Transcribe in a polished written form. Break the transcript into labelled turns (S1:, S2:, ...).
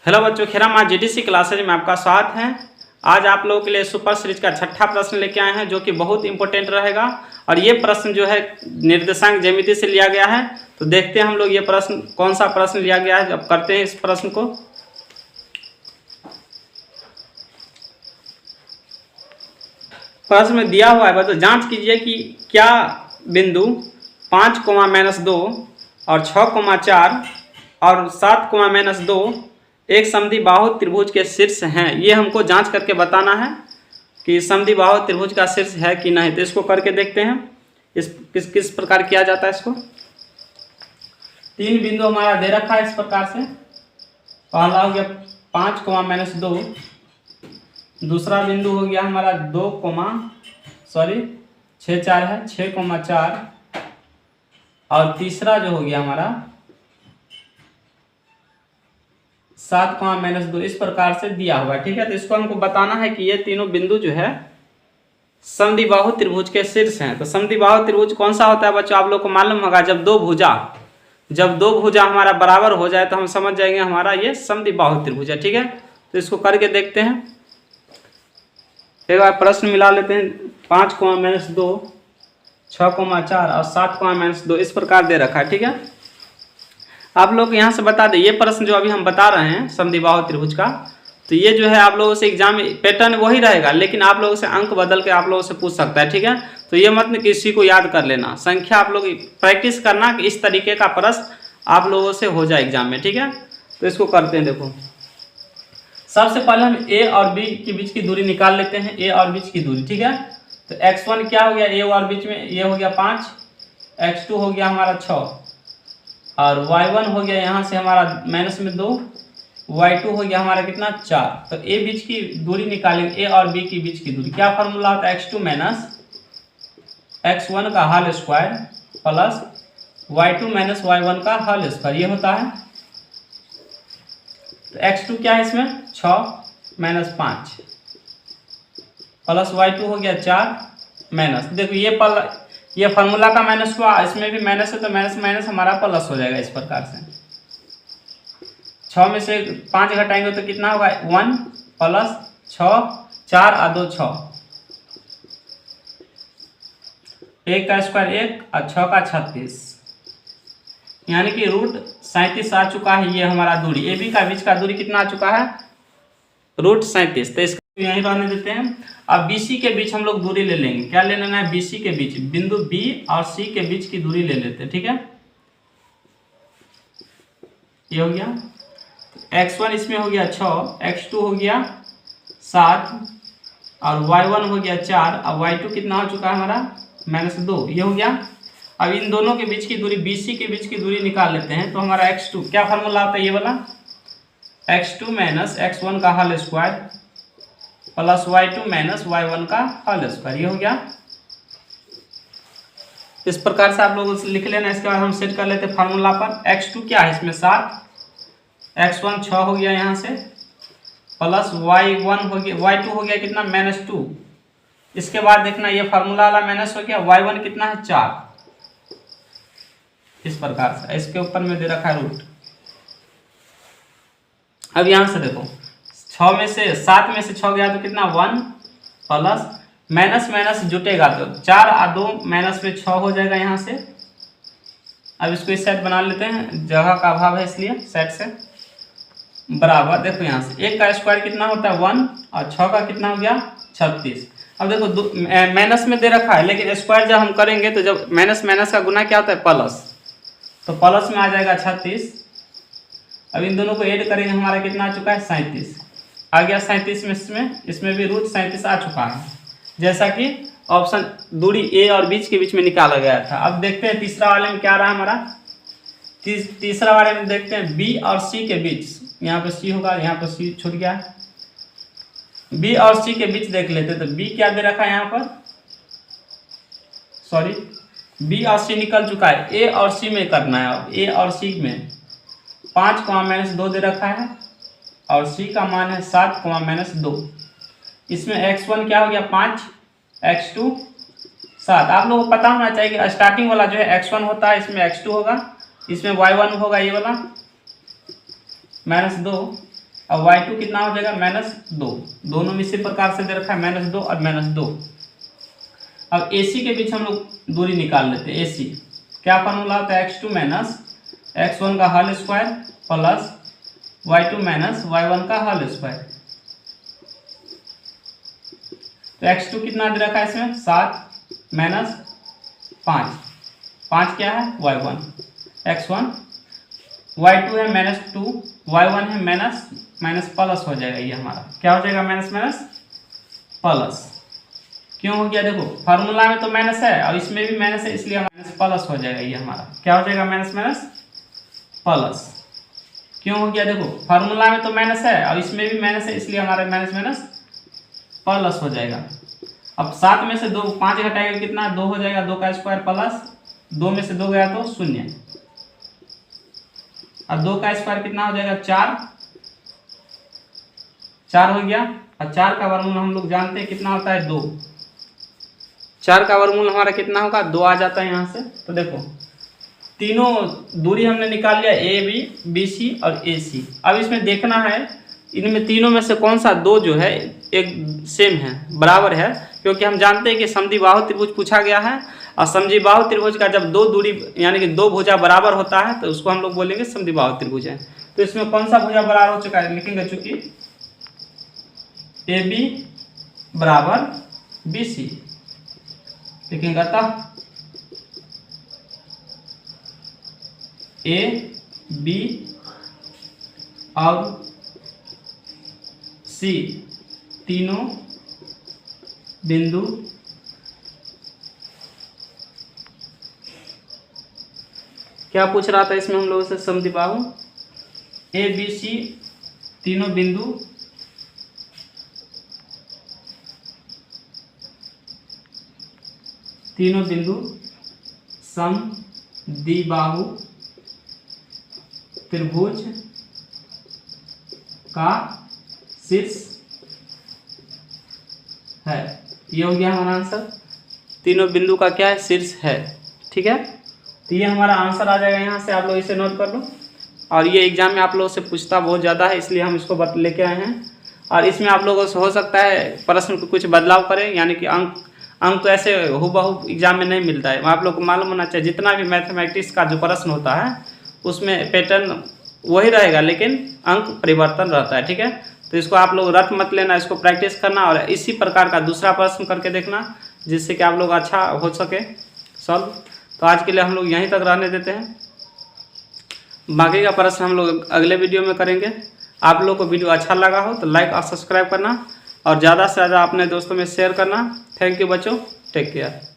S1: Hello बच्चों, खेरामा GDC classes में आपका स्वागत है। आज आप लोगों के लिए सुपर सीरीज का छठा प्रश्न लेके आए हैं जो कि बहुत इंपॉर्टेंट रहेगा। और ये प्रश्न जो है निर्देशांक ज्यामिति से लिया गया है। तो देखते हैं हम लोग ये प्रश्न कौन सा प्रश्न लिया गया है। अब करते हैं इस प्रश्न को। प्रश्न में दिया हुआ है बच्चों, जांच कीजिए कि क्या बिंदु 5,-2 और 6,4 और 7,-2 एक समद्विबाहु त्रिभुज के शीर्ष हैं। ये हमको जांच करके बताना है कि समद्विबाहु त्रिभुज का शीर्ष है कि नहीं। तो इसको करके देखते हैं इस किस प्रकार किया जाता है इसको। तीन बिंदु हमारा दे रखा है इस प्रकार से। पहला हो गया 5,-2, दूसरा बिंदु हो गया हमारा 6,4 है 6,4 और तीसरा जो हो गया हमारा 7,-2 इस प्रकार से दिया हुआ है। ठीक है, तो इसको हमको बताना है कि ये तीनों बिंदु जो है समद्विबाहु त्रिभुज के शीर्ष हैं। तो समद्विबाहु त्रिभुज कौन सा होता है बच्चों, आप लोग को मालूम होगा। जब दो भुजा हमारा बराबर हो जाए तो हम समझ जाएंगे हमारा ये समद्विबाहु त्रिभुज है। ठीक है, तो इसको करके देखते हैं। एक बार प्रश्न मिला लेते हैं। 5,-2, 6,4 और 7,-2 इस प्रकार दे रखा है। ठीक है, आप लोग यहाँ से बता दें, ये प्रश्न जो अभी हम बता रहे हैं समद्विबाहु त्रिभुज का, तो ये जो है आप लोगों से एग्जाम में पैटर्न वही रहेगा, लेकिन आप लोगों से अंक बदल के आप लोगों से पूछ सकता है। ठीक है, तो ये मत किसी को याद कर लेना, संख्या आप लोग प्रैक्टिस करना कि इस तरीके का प्रश्न आप लोगों से हो जाए एग्जाम में। ठीक है, तो इसको करते हैं। देखो, सबसे पहले हम ए और बी के बीच की दूरी निकाल लेते हैं। ए और बीच की दूरी, ठीक है, तो x1 क्या हो गया, ए और बीच में ये हो गया 5, x2 हो गया हमारा 6 और y1 हो गया यहाँ से हमारा -2, y2 हो गया हमारा कितना 4। तो ए बीच की दूरी निकालेंगे, ए और बी की बीच की दूरी। क्या फॉर्मूला होता है, x2 - x1 का whole square plus y2 - y1 का होल स्क्वायर, ये होता है। तो x2 क्या है इसमें 6 - 5 प्लस y2 हो गया 4 माइनस, देखो ये फार्मूला का माइनस हुआ, इसमें भी माइनस है तो माइनस माइनस हमारा प्लस हो जाएगा। इस प्रकार से 6 में से 5 घटाएंगे तो कितना होगा 1 प्लस 6 4 और 2 6, 1 का स्क्वायर 1 और 6 का 36, यानी कि √37 आ चुका है। ये हमारा दूरी ए बी का बीच का दूरी कितना आ चुका है √37। तो इसका यहीं रहने देते हैं। अब BC के बीच हम लोग दूरी ले लेंगे। क्या ले लेना है, BC के बीच, बिंदु B और C के बीच की दूरी ले लेते हैं। ठीक है, ये हो गया। x1 इसमें हो गया 6, x2 हो गया 7 और y1 हो गया 4 और y2 कितना हो चुका है हमारा -2, ये हो गया। अब इन दोनों के बीच की दूरी, BC के बीच की दूरी निकाल लेते हैं। तो हमारा x2 क्या फार्मूला होता है, ये वाला x2 - x1 का whole square plus y2 - y1 का होल स्क्वायर, ये हो गया। इस प्रकार से आप लोग लिख लेना। इसके बाद हम सेट कर लेते हैं फार्मूला पर। x2 क्या है इसमें 7, x1 6 हो गया यहाँ से प्लस y1 हो गया, y2 हो गया कितना -2। इसके बाद देखना ये फार्मूला वाला माइनस हो गया, y1 कितना है 4। इस प्रकार से इसके ऊपर में दे रखा है रूट। अब यहाँ से देखो 7 में से 6 गया तो कितना 1 प्लस माइनस माइनस जुटेगा तो 4 और 2 माइनस में 6 हो जाएगा यहाँ से। अब इसको इस साइड बना लेते हैं, जगह का अभाव है इसलिए साइड से बराबर। देखो यहाँ से 1 का स्क्वायर कितना होता है 1 और 6 का कितना हो गया 36। अब देखो माइनस में दे रखा है, लेकिन स्क्वायर जब हम करेंगे तो जब माइनस माइनस का गुना क्या होता है प्लस, तो प्लस में आ जाएगा 36। अब इन दोनों को ऐड करेंगे, हमारा कितना आ चुका है 37 आ गया। 37 में इसमें भी √37 आ चुका है, जैसा कि ऑप्शन दूरी ए और बीच के बीच में निकाला गया था। अब देखते हैं तीसरा वाले में क्या रहा हमारा। तीसरा वाले में देखते हैं बी और सी के बीच, यहाँ पे सी होगा, यहाँ पे सी छूट गया। बी और सी के बीच देख लेते, तो बी क्या दे रखा है यहाँ पर, सॉरी बी और सी निकल चुका है, ए और सी में करना है। अब ए और सी में 5,-2 दे रखा है और c का मान है 7,-2। इसमें x1 क्या हो गया 5, x2 7। आप लोगों को पता होना चाहिए कि स्टार्टिंग वाला जो है x1 होता है, इसमें x2 होगा, इसमें y1 होगा, ये वाला -2 अब y2 कितना हो जाएगा -2, दोनों में इसी प्रकार से दे रखा है -2 और -2। अब AC के बीच हम लोग दूरी निकाल लेते हैं। AC क्या फॉर्मूला होता है, x2 - x1 का whole square plus y2 - y1 का होल स्क्वायर। तो x2 कितना दे रखा है इसमें 7 - 5, 5 क्या है y1, x1, y2 है -2, y1 है माइनस प्लस हो जाएगा, ये हमारा क्या हो जाएगा माइनस प्लस। क्यों हो गया, देखो फार्मूला में तो माइनस है और इसमें भी माइनस है, इसलिए माइनस प्लस हो जाएगा, ये हमारा क्या हो जाएगा माइनस प्लस। क्यों हो गया, देखो फार्मूला में तो माइनस है और इसमें भी माइनस है, इसलिए हमारा माइनस प्लस हो जाएगा। अब 7 में से 2 5 घटाएगा कितना 2 हो जाएगा, 2 का स्क्वायर प्लस 2 में से 2 गया तो 0, और 2 का स्क्वायर कितना हो जाएगा 4 हो गया। और 4 का वर्गमूल हम लोग जानते हैं कितना होता है 2, 4 का वर्गमूल हमारा कितना होगा 2 आ जाता है यहाँ से। तो देखो तीनों दूरी हमने निकाल लिया, AB, BC और AC। अब इसमें देखना है इनमें तीनों में से कौन सा 2 जो है एक सेम है, बराबर है, क्योंकि हम जानते हैं कि समद्विबाहु त्रिभुज पूछा गया है और समद्विबाहु त्रिभुज का जब 2 दूरी यानी कि 2 भुजा बराबर होता है तो उसको हम लोग बोलेंगे समद्विबाहु त्रिभुज है। तो इसमें कौन सा भुजा बराबर हो चुका है, लिखेंगे चूंकि AB बराबर BC लिखेंगे, अतः AB और C तीनों बिंदु क्या पूछ रहा था इसमें हम लोगों से, समद्विबाहु ABC तीनों बिंदु समद्विबाहु त्रिभुज का शीर्ष है। ये हो गया हमारा आंसर, तीनों बिंदु का क्या है शीर्ष है, ठीक है। तो ये हमारा आंसर आ जाएगा, यहाँ से आप लोग इसे नोट कर लो। और ये एग्जाम में आप लोगों से पूछता बहुत ज़्यादा है, इसलिए हम इसको लेके आए हैं। और इसमें आप लोगों से हो सकता है प्रश्न को कुछ बदलाव करें, यानी कि अंक तो ऐसे हूबहू एग्जाम में नहीं मिलता है। आप लोग को मालूम होना चाहिए जितना भी मैथमेटिक्स का जो प्रश्न होता है उसमें पैटर्न वही रहेगा, लेकिन अंक परिवर्तन रहता है, ठीक है। तो इसको आप लोग रट मत लेना, इसको प्रैक्टिस करना और इसी प्रकार का दूसरा प्रश्न करके देखना, जिससे कि आप लोग अच्छा हो सके सॉल्व। तो आज के लिए हम लोग यहीं तक रहने देते हैं, बाकी का प्रश्न हम लोग अगले वीडियो में करेंगे। आप लोग को वीडियो अच्छा लगा हो तो लाइक और सब्सक्राइब करना और ज़्यादा से ज़्यादा अपने दोस्तों में शेयर करना। थैंक यू बच्चों, टेक केयर।